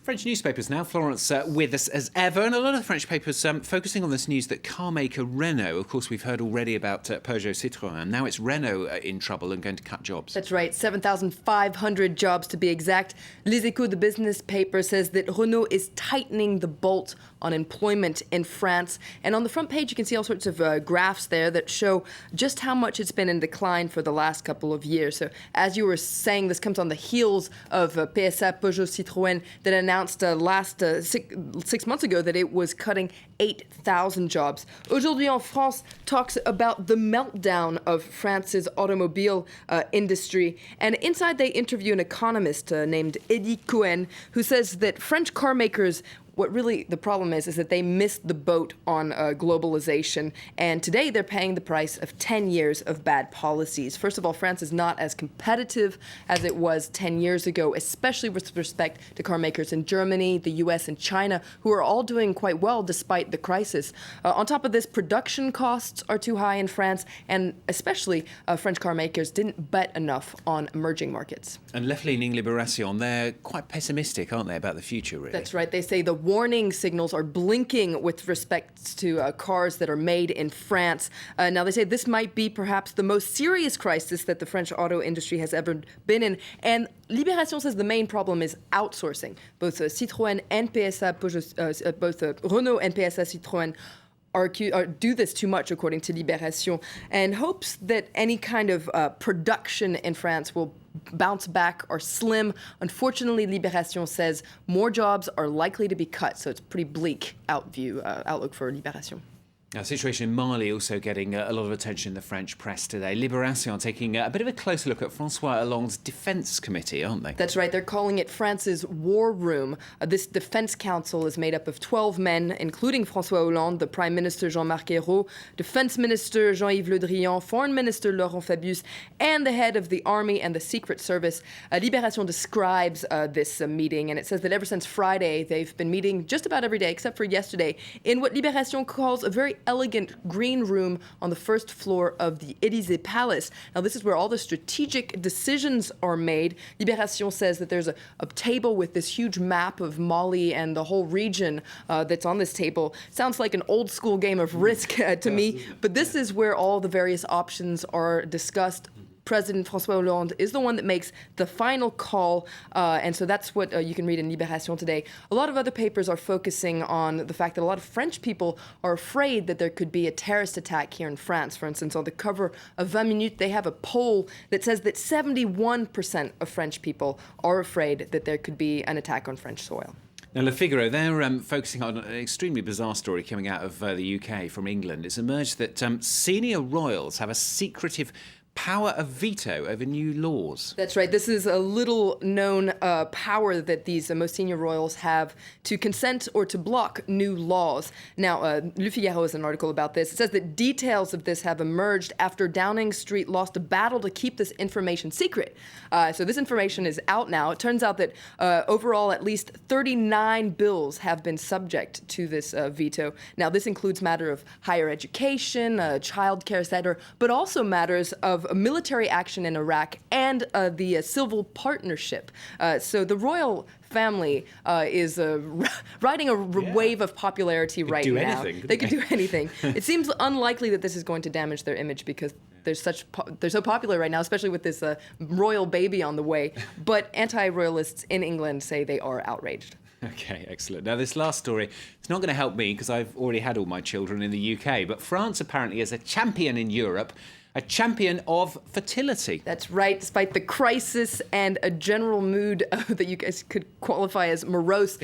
French newspapers now. Florence with us as ever, and a lot of the French papers focusing on this news that car maker Renault, of course we've heard already about Peugeot Citroën, now it's Renault in trouble and going to cut jobs. That's right, 7,500 jobs to be exact. Les Echos, the business paper, says that Renault is tightening the bolt on employment in France. And on the front page you can see all sorts of graphs there that show just how much it's been in decline for the last couple of years. So as you were saying, this comes on the heels of PSA, Peugeot Citroën, that announced last 6 months ago that it was cutting 8,000 jobs. Aujourd'hui en France talks about the meltdown of France's automobile industry. And inside they interview an economist named Eddy Cohen, who says that French car makers, what really the problem is that they missed the boat on globalization. And today they're paying the price of 10 years of bad policies. First of all, France is not as competitive as it was 10 years ago, especially with respect to car makers in Germany, the US, and China, who are all doing quite well despite the crisis. On top of this, production costs are too high in France, and especially French car makers didn't bet enough on emerging markets. And left-leaning Libération, they're quite pessimistic, aren't they, about the future, really? That's right. They say the warning signals are blinking with respect to cars that are made in France. Now, they say this might be perhaps the most serious crisis that the French auto industry has ever been in. And Libération says the main problem is outsourcing. Both Citroën and PSA, both Renault and PSA Citroën do this too much, according to Libération, and hopes that any kind of production in France will bounce back or slim. Unfortunately, Libération says more jobs are likely to be cut, so it's pretty bleak outlook for Libération. Now, the situation in Mali also getting a lot of attention in the French press today. Libération taking a bit of a closer look at François Hollande's defence committee, aren't they? That's right. They're calling it France's war room. This defence council is made up of 12 men, including François Hollande, the Prime Minister Jean-Marc Ayrault, Defence Minister Jean-Yves Le Drian, Foreign Minister Laurent Fabius, and the head of the Army and the Secret Service. Libération describes this meeting, and it says that ever since Friday, they've been meeting just about every day, except for yesterday, in what Libération calls a very elegant green room on the first floor of the Élysée Palace. Now, this is where all the strategic decisions are made. Libération says that there's a table with this huge map of Mali and the whole region that's on this table. Sounds like an old school game of Risk to me, but this is where all the various options are discussed. President François Hollande is the one that makes the final call, and so that's what you can read in Libération today. A lot of other papers are focusing on the fact that a lot of French people are afraid that there could be a terrorist attack here in France. For instance, on the cover of 20 Minutes, they have a poll that says that 71% of French people are afraid that there could be an attack on French soil. Now, Le Figaro, they're focusing on an extremely bizarre story coming out of the UK from England. It's emerged that senior royals have a secretive power of veto over new laws. That's right. This is a little-known power that these most senior royals have to consent or to block new laws. Now, Le Figaro has an article about this. It says that details of this have emerged after Downing Street lost a battle to keep this information secret. So this information is out now. It turns out that overall at least 39 bills have been subject to this veto. Now, this includes matter of higher education, childcare, etc., but also matters of military action in Iraq and the civil partnership. So the royal family is riding a wave of popularity right now. They could do anything. It seems unlikely that this is going to damage their image because they're so popular right now, especially with this royal baby on the way. But anti-royalists in England say they are outraged. Okay, excellent. Now, this last story, it's not going to help me because I've already had all my children in the UK, but France apparently is a champion in Europe, a champion of fertility. That's right, despite the crisis and a general mood that you guys could qualify as morose.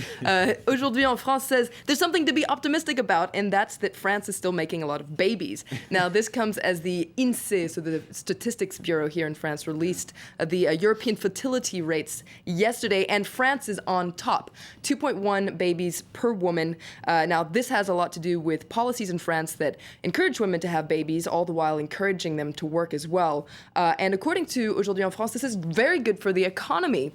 Aujourd'hui en France says there's something to be optimistic about, and that's that France is still making a lot of babies. Now, this comes as the INSEE, so the Statistics Bureau here in France, released the European fertility rates yesterday, and France is on top. 2.1 babies per woman. Now, this has a lot to do with policies in France that encourage women to have babies, all the while encouraging them to work as well. And according to Aujourd'hui en France, this is very good for the economy.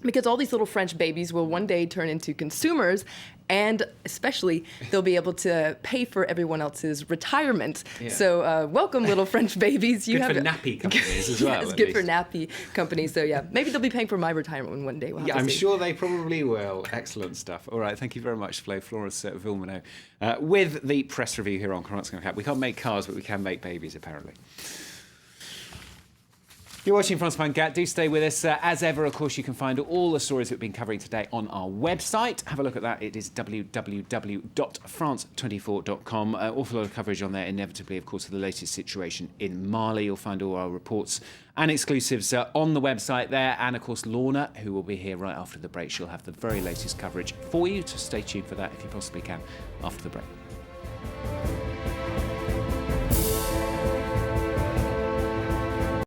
because all these little French babies will one day turn into consumers, and especially they'll be able to pay for everyone else's retirement. Yeah. So welcome, little French babies. Good for nappy companies as well. Yes, at good least. for nappy companies. So yeah, maybe they'll be paying for my retirement one day. We'll have Yeah, to I'm see. sure they probably will. Excellent stuff. All right, thank you very much, Florence Villeneuve, with the press review here on Cronuts Cat. We can't make cars, but we can make babies, apparently. You're watching France 24. Do stay with us. As ever, of course, you can find all the stories we've been covering today on our website. Have a look at that. It is www.france24.com. Awful lot of coverage on there, inevitably, of course, of the latest situation in Mali. You'll find all our reports and exclusives on the website there. And, of course, Lorna, who will be here right after the break. She'll have the very latest coverage for you. So stay tuned for that if you possibly can after the break.